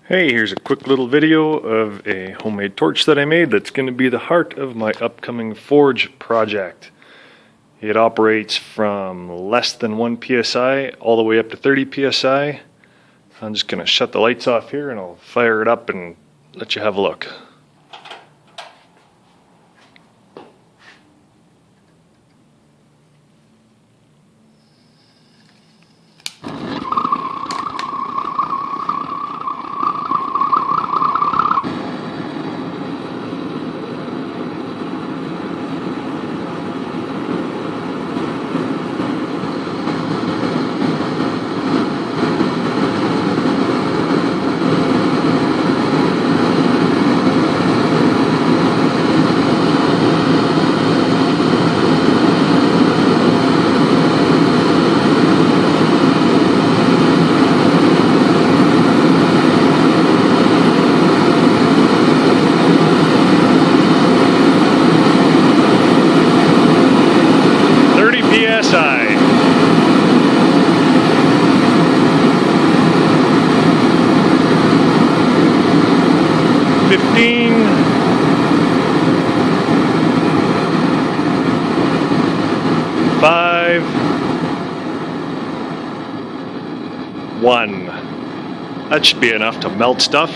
Hey, here's a quick little video of a homemade torch that I made that's going to be the heart of my upcoming forge project. It operates from less than 1 psi all the way up to 30 psi. I'm just going to shut the lights off here and I'll fire it up and let you have a look. PSI. Five, 1. That should be enough to melt stuff.